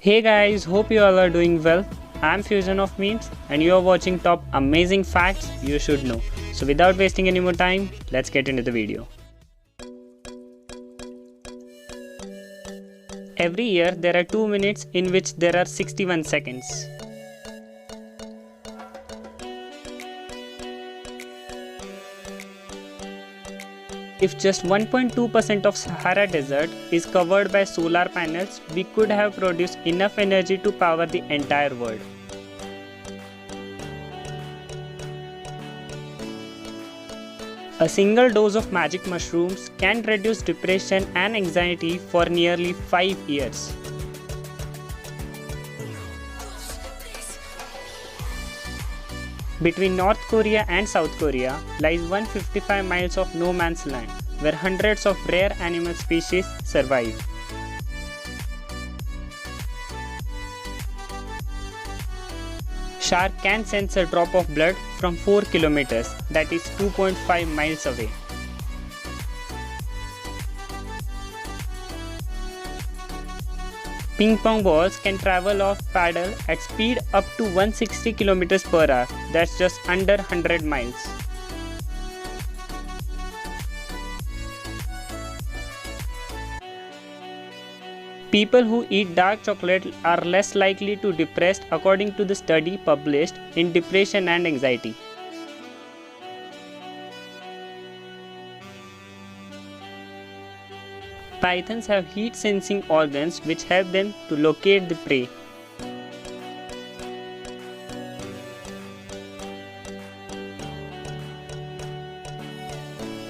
Hey guys, hope you all are doing well. I'm Fusion of Memes and you are watching top amazing facts you should know. So without wasting any more time, let's get into the video. Every year there are 2 minutes in which there are 61 seconds. If just 1.2% of Sahara Desert is covered by solar panels, we could have produced enough energy to power the entire world. A single dose of magic mushrooms can reduce depression and anxiety for nearly 5 years. Between North Korea and South Korea lies 155 miles of no man's land, where hundreds of rare animal species survive. Shark can sense a drop of blood from 4 kilometers, that is 2.5 miles away. Ping pong balls can travel off paddle at speed up to 160 km per hour, that's just under 100 miles. People who eat dark chocolate are less likely to be depressed according to the study published in Depression and Anxiety. Pythons have heat-sensing organs which help them to locate the prey.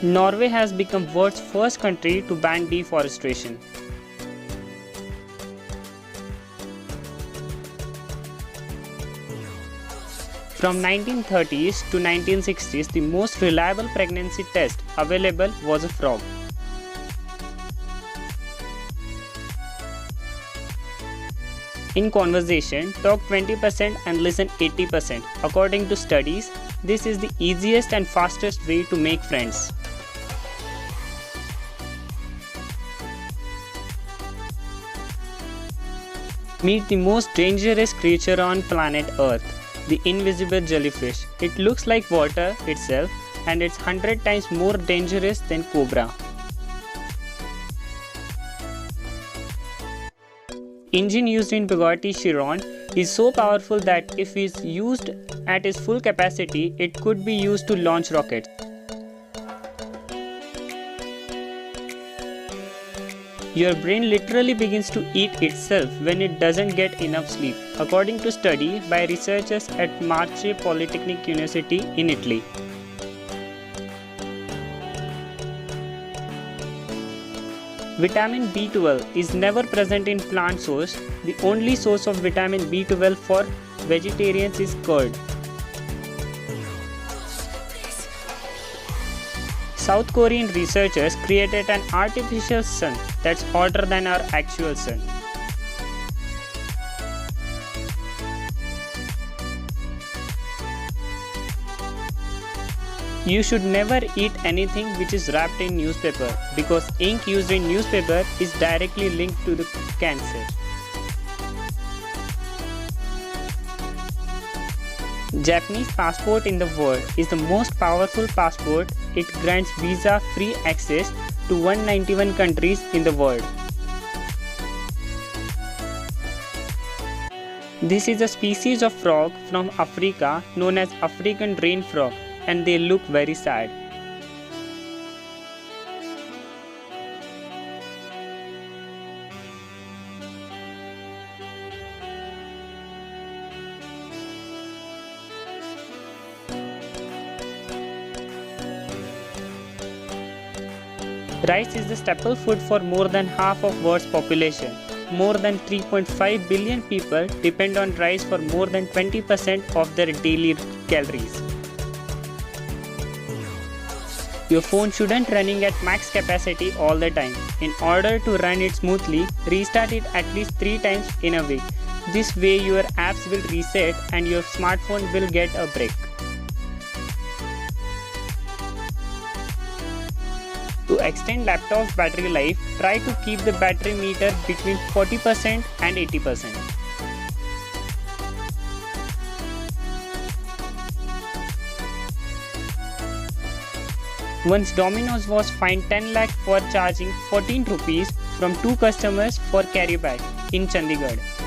Norway has become the world's first country to ban deforestation. From 1930s to 1960s, the most reliable pregnancy test available was a frog. In conversation, talk 20% and listen 80%. According to studies, this is the easiest and fastest way to make friends. Meet the most dangerous creature on planet Earth, the invisible jellyfish. It looks like water itself and it's 100 times more dangerous than cobra. Engine used in Bugatti Chiron is so powerful that if it is used at its full capacity, it could be used to launch rockets. Your brain literally begins to eat itself when it doesn't get enough sleep, according to a study by researchers at Marche Polytechnic University in Italy. Vitamin B12 is never present in plant source. The only source of vitamin B12 for vegetarians is curd. South Korean researchers created an artificial sun that's hotter than our actual sun. You should never eat anything which is wrapped in newspaper because ink used in newspaper is directly linked to the cancer. Japanese passport in the world is the most powerful passport. It grants visa-free access to 191 countries in the world. This is a species of frog from Africa known as African rain frog, and they look very sad. Rice is the staple food for more than half of world's population. More than 3.5 billion people depend on rice for more than 20% of their daily calories. Your phone shouldn't running at max capacity all the time. In order to run it smoothly, restart it at least 3 times in a week. This way your apps will reset and your smartphone will get a break. To extend laptop's battery life, try to keep the battery meter between 40% and 80%. Once Domino's was fined 10 lakh for charging 14 rupees from two customers for carry bag in Chandigarh.